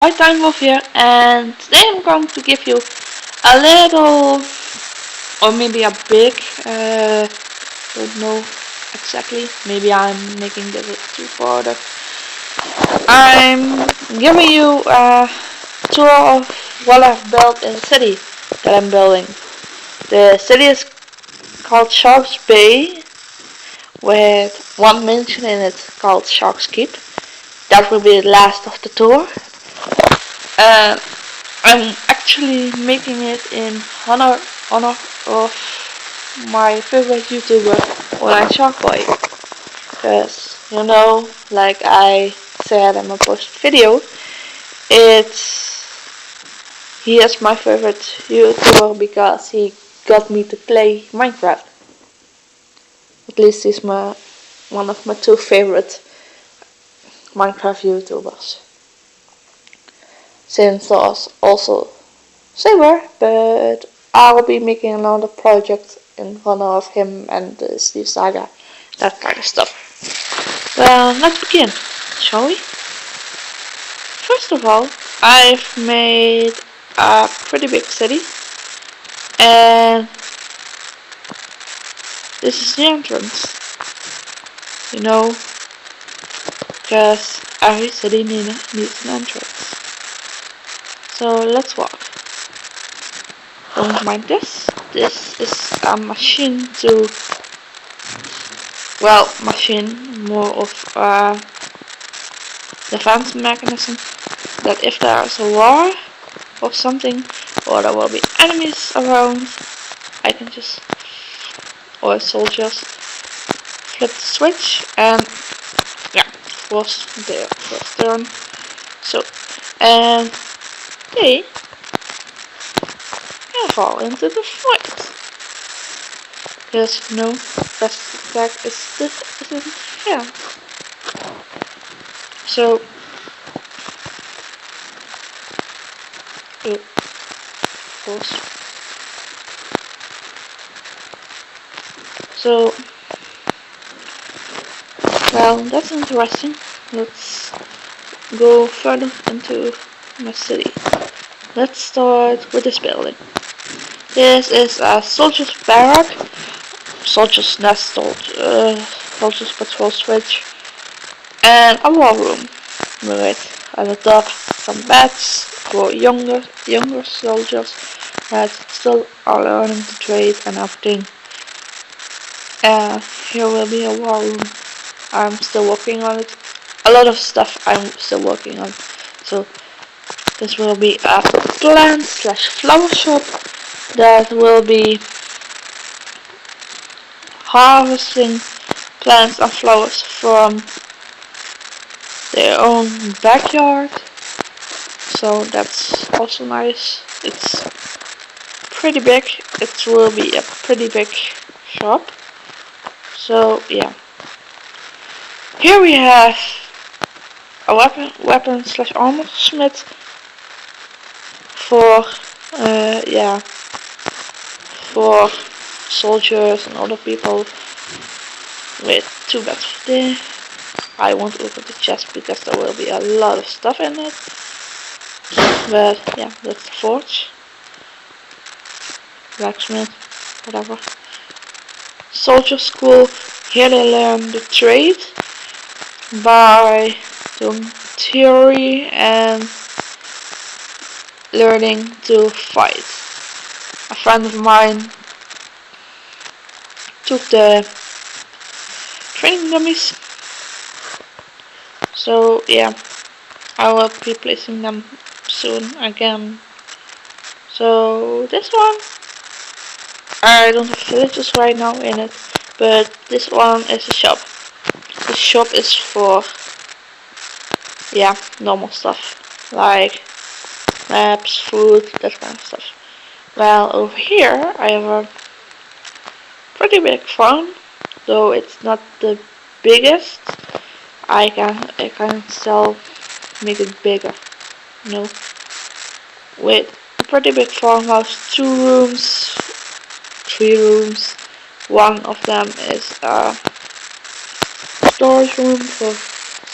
Hi, Time Wolf here, and today I'm going to give you a little, or maybe a big, don't know exactly. Maybe I'm making this too further. I'm giving you a tour of what I've built in the city that I'm building. The city is called Sharks Bay, with one mansion in it called Sharks Keep. That will be the last of the tour. Uh, I'm actually making it in honor of my favorite YouTuber, Online Sharkboy. Because, like I said in my post video, he is my favorite YouTuber because he got me to play Minecraft. At least he's one of my two favorite Minecraft YouTubers. Since there's also Saber, but I will be making another project in honor of him and the Steve Saga, that kind of stuff. Well, let's begin, shall we? First of all, I've made a pretty big city, and this is the entrance. You know, because every city needs an entrance. So let's walk. Don't mind this. This is a machine more of a defense mechanism, that if there is a war or something, or there will be enemies around, I can just, or soldiers, flip the switch and force their first turn. So, and they can fall into the fight. Because best attack isn't fair. So, of course. So, well, that's interesting. Let's go further into my city. Let's start with this building. This is a soldier's barrack, soldier's nest, soldier's patrol switch, and a war room with at the top some beds for younger soldiers that still are learning the trade and everything. Here will be a war room. I'm still working on it. A lot of stuff I'm still working on. So this will be a plant/flower shop that will be harvesting plants and flowers from their own backyard. So that's also nice. It's pretty big. It will be a pretty big shop. So yeah. Here we have a weapon/armor smith for for soldiers and other people with 2 beds there. I won't open the chest because there will be a lot of stuff in it. But yeah, that's the forge. Blacksmith, whatever. Soldier school. Here they learn the trade by doing theory and learning to fight. A friend of mine took the training dummies. So yeah, I will be placing them soon again. So this one, I don't have villagers right now in it, but this one is a shop. The shop is for normal stuff like maps, food, that kind of stuff. Well, over here I have a pretty big farm, though it's not the biggest. I can still make it bigger, with a pretty big farmhouse, 2 rooms, 3 rooms. One of them is a storage room for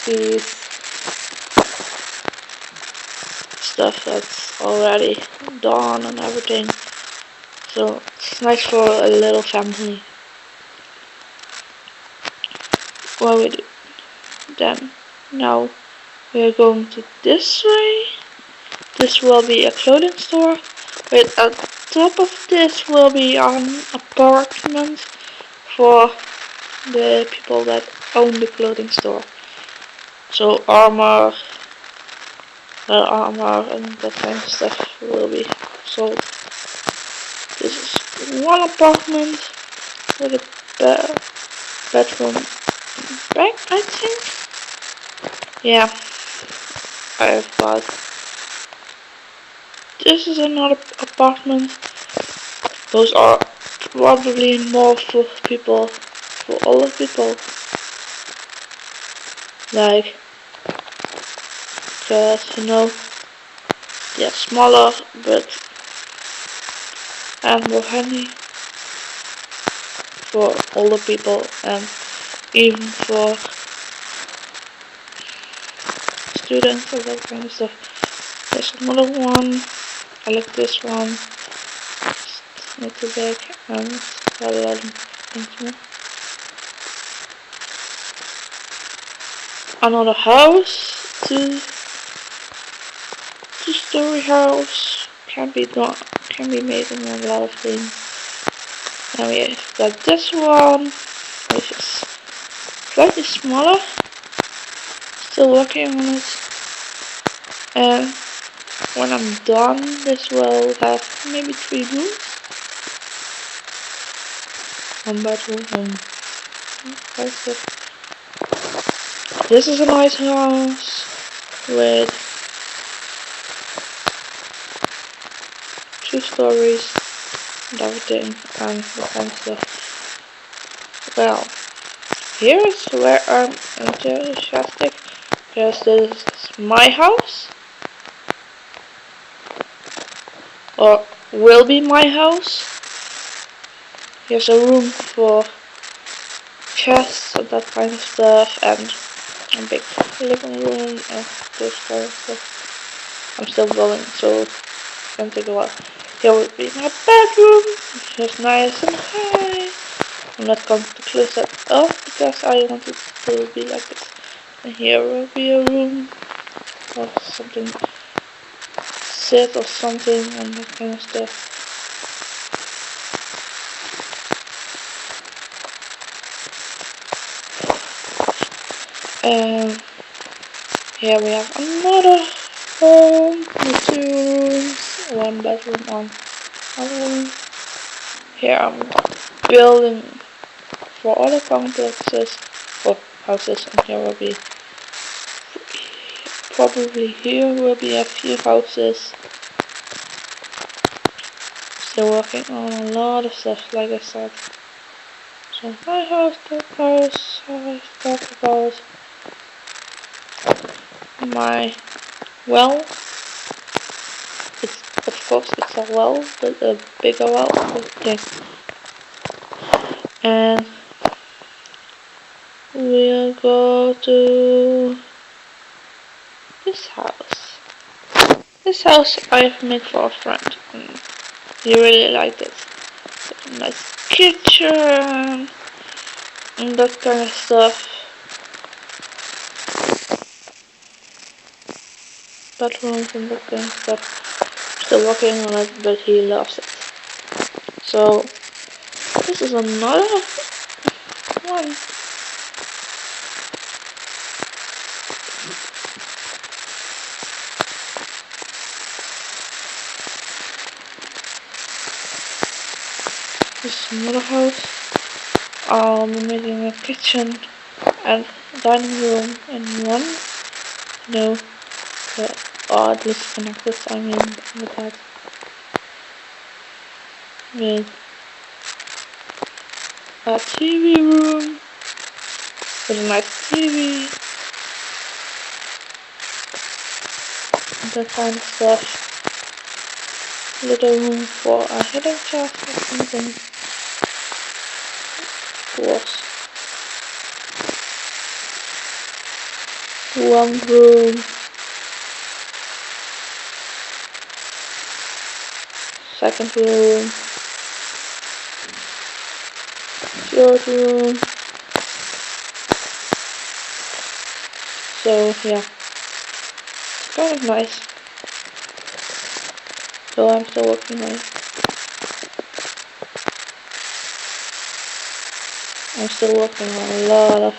seeds, stuff that's already done and everything. So it's nice for a little family. What we do then, now we are going to this way. This will be a clothing store. With at top of this will be an apartment for the people that own the clothing store. So armor and that kind of stuff will be sold. This is one apartment with a bedroom back, I think. Yeah, I've got. This is another apartment. Those are probably more for people, for older people. Like, just, you know, they're smaller, but and more handy for older people and even for students and that kind of stuff. There's another one. I like this one. It's not too big and it's got a lot of things more. Another house. Two-story house. Can be made in a lot of things. Now we've got this one, which is slightly smaller. Still working on it. And when I'm done, this will have maybe 3 rooms. 1 bedroom, This is a nice house with 2 stories and everything and that kind of stuff. Well, here's where I'm enthusiastic because this is my house. Or will be my house. Here's a room for chests and that kind of stuff, and a big living room and this kind of stuff. I'm still building, so it's gonna take a while. Here will be my bedroom, which is nice and high. I'm not going to close that up because I want it to be like this. And here will be a room or something, sit or something and that kind of stuff. And here we have another home with 2 rooms, 1 bedroom on another room. Here I'm building for other complexes or houses, and here will be probably here will be a few houses. Still working on a lot of stuff, like I said. So my house, that house, I talked about my well. It's of course it's a well, but a bigger well. Okay. And we'll go to this house. This house I've made for a friend, and he really liked it. It's a nice kitchen and that kind of stuff. Bedrooms and that kind of stuff. Still working on it, but he loves it. So this is another one. This is another house. I'll be making a kitchen and dining room in one. No, at least connected. I mean, with that. With a TV room with a nice TV and that kind of stuff. Little room for a hidden chest or something. Of course. 1 room second room, third room. So yeah, it's kind of nice. So I'm still working on it. I'm still working on a lot of.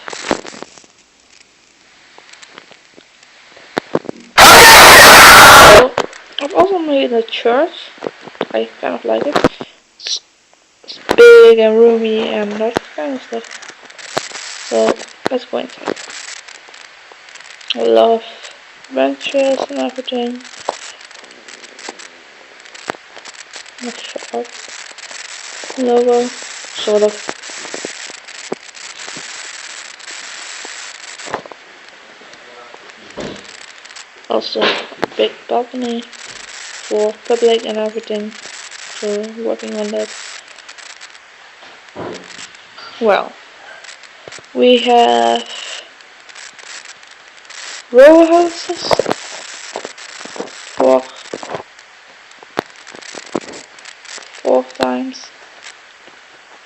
So I've also made a church. I kind of like it. It's big and roomy and that kind of stuff. So let's go inside. I love benches and everything. Not sharp. Logo, sort of. Also a big balcony for public and everything. So working on that. Well, we have row houses for 4 times.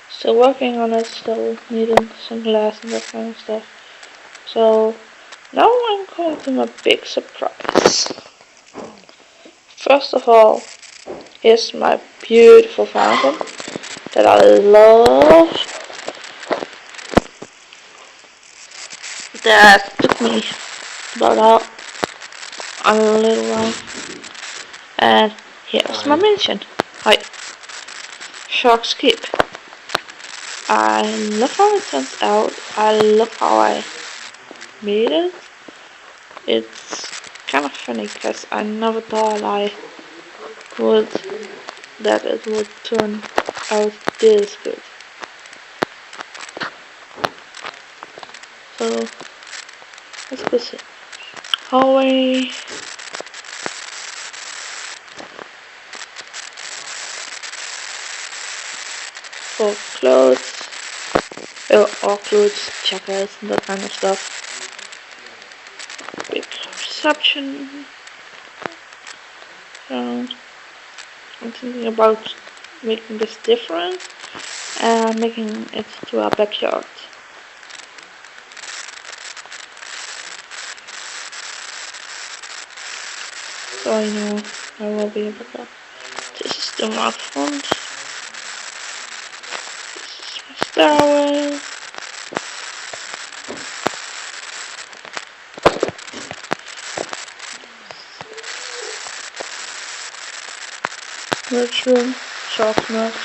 Still working on it, still needing some glass and that kind of stuff. So now I'm going to my big surprise. First of all is my beautiful fountain that I love. That took me about a little while. And here's my mansion. Hi. Shark's Keep. I love how it turns out. I love how I made it. It's kind of funny because I never thought that it would turn out this good. So let's go see. Hallway. For clothes. Or clothes, checkers and that kind of stuff. Big reception. I'm thinking about making this different and making it to our backyard. So I know I will be able to. This is the mouth front. This is my stairwell. Merch room, shark merch.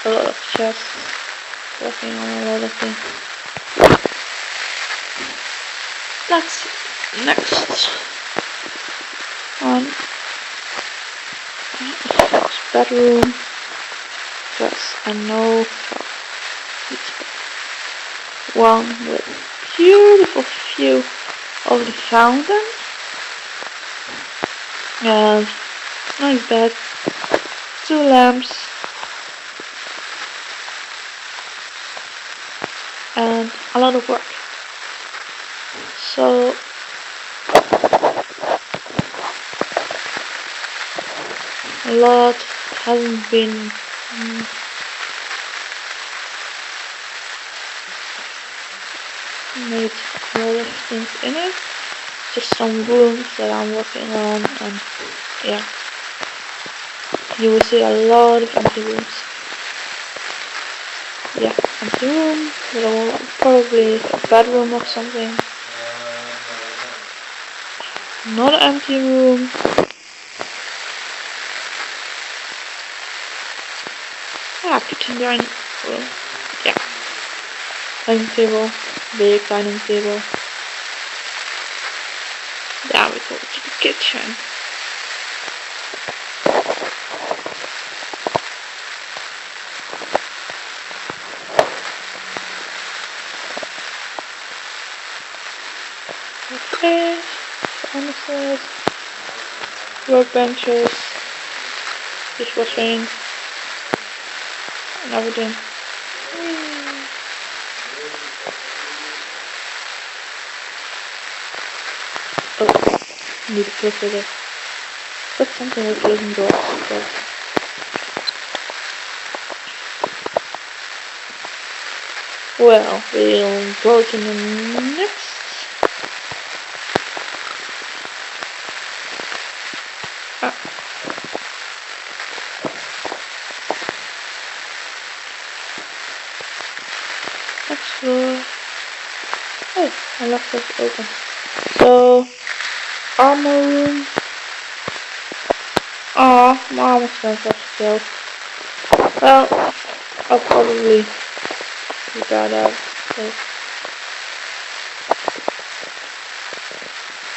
A lot of chests. Working on a lot of things. That's next on next bedroom, because I know it's one with beautiful view of the fountain and nice bed, 2 lamps and a lot of work. So a lot hasn't been made a lot of things in it. Just some rooms that I'm working on, and yeah, you will see a lot of empty rooms. Yeah, empty room, probably a bedroom or something. Not an empty room. Kitchen dining room. Yeah. Dining table. Big dining table. Then we go to the kitchen. Okay. Furnaces. Workbenches. Dishwashing. And everything. Oh, need to close it. put something with wooden doors. But well, we'll go to the next. Next floor. Oh, I left this open. So, armor room. Aw, my armor strength was killed. Well, I'll probably do that out.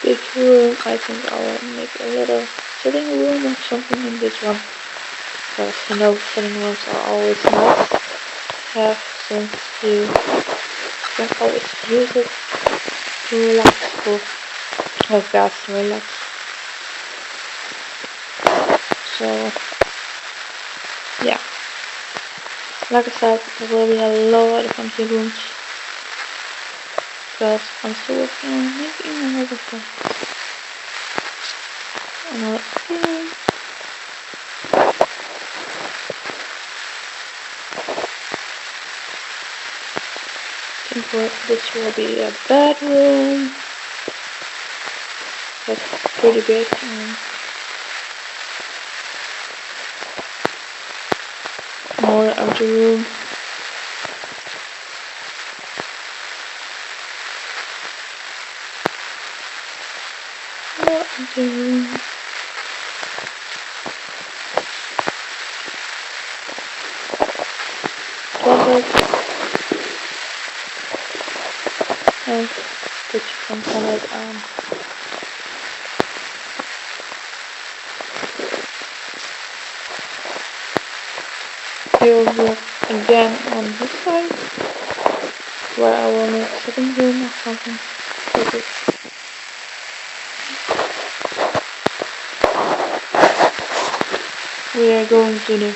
Big room, I think I'll make a little sitting room or something in this one. Because you know, sitting rooms are always nice to have since you can always use it to relax or guys to relax. So yeah, like I said, there will be a lot of empty rooms because I'm still working on making another room. I think this will be a bedroom. That's pretty big. More empty room. More empty room. Closet. And put some kind here will again on this side where I will make sitting room or something like it. We are going to the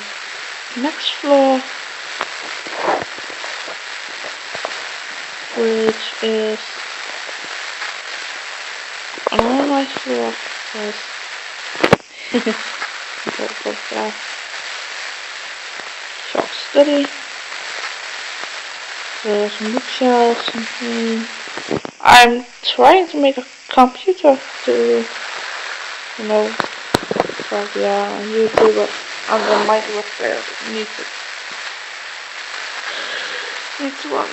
next floor, which is another nice floor because shop study. There's some bookshelves, something. I'm trying to make a computer to, you know, but yeah, on YouTube, but under Minecraft there needs one.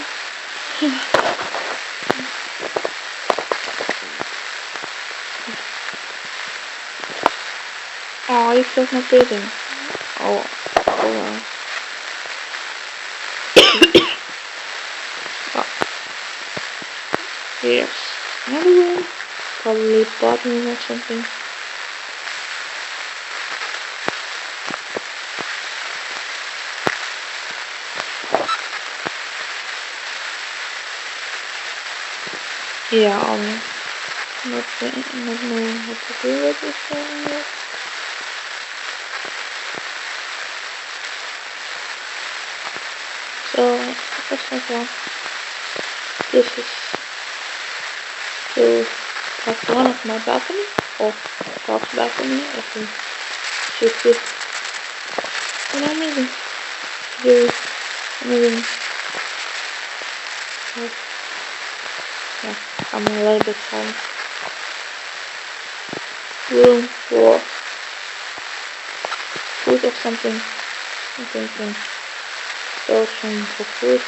Oh, you still not breathing. Oh well. Here's another room, probably bathroom or something. Yeah, not knowing what to do with this one yet. So, first of all, this is to part one of my balcony, or top balcony, if you should see what I'm moving. Yeah, I'm a little bit tired. Room for food or something. I'm thinking ocean for food.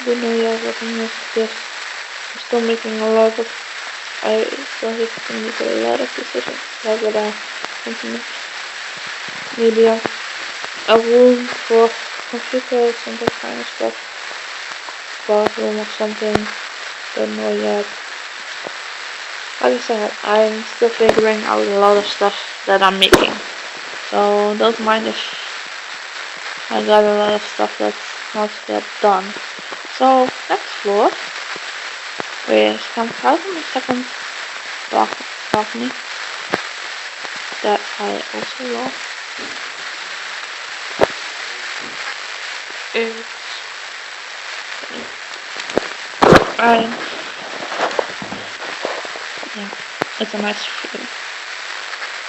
Don't know yet what I'm going to do. I'm still making a lot of, I still have to make a lot of decisions. That's what I'm thinking of. Maybe a room for computers and that kind of stuff. Bathroom or something. Don't know yet. Like I said, I'm still figuring out a lot of stuff that I'm making. So don't mind if I got a lot of stuff that's not yet done. So next floor, we come out on the second balcony that I also love. It's a nice city.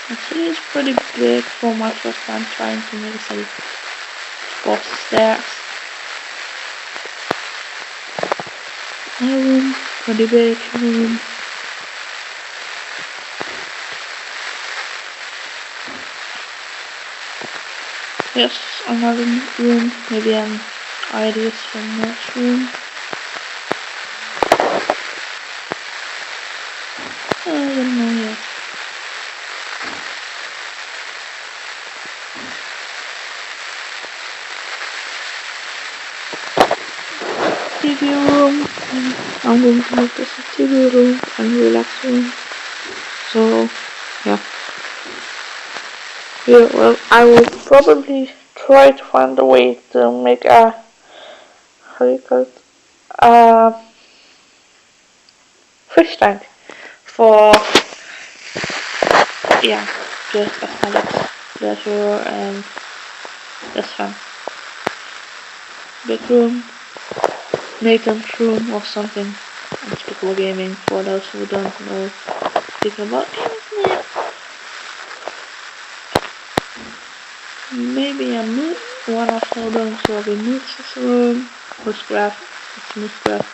The city is pretty big for my first time trying to make a city. Of course, stairs. My room, pretty big room. Here's another room, maybe an ideas from next room. I don't know yet. TV room. I'm going to make this a TV room and relax room. So, yeah. Yeah, well, I will probably try to find a way to make a, how do you call it, fish tank for, yeah, just aesthetics, pleasure, and just fun. Big room, Nathan's room or something. Unspeakable Gaming, for those who don't know, speaking about gaming. Maybe a mood, one of Sheldon's will be Moods' room, Moosecraft, it's Moosecraft.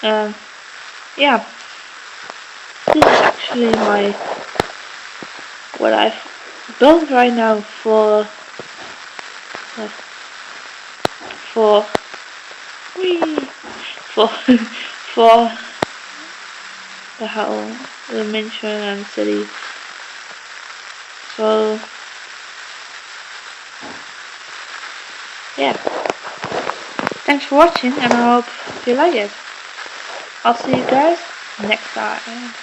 And yeah, this is actually my, what I've built right now for for the whole the mansion and city. So yeah, thanks for watching and I hope you like it. I'll see you guys next time.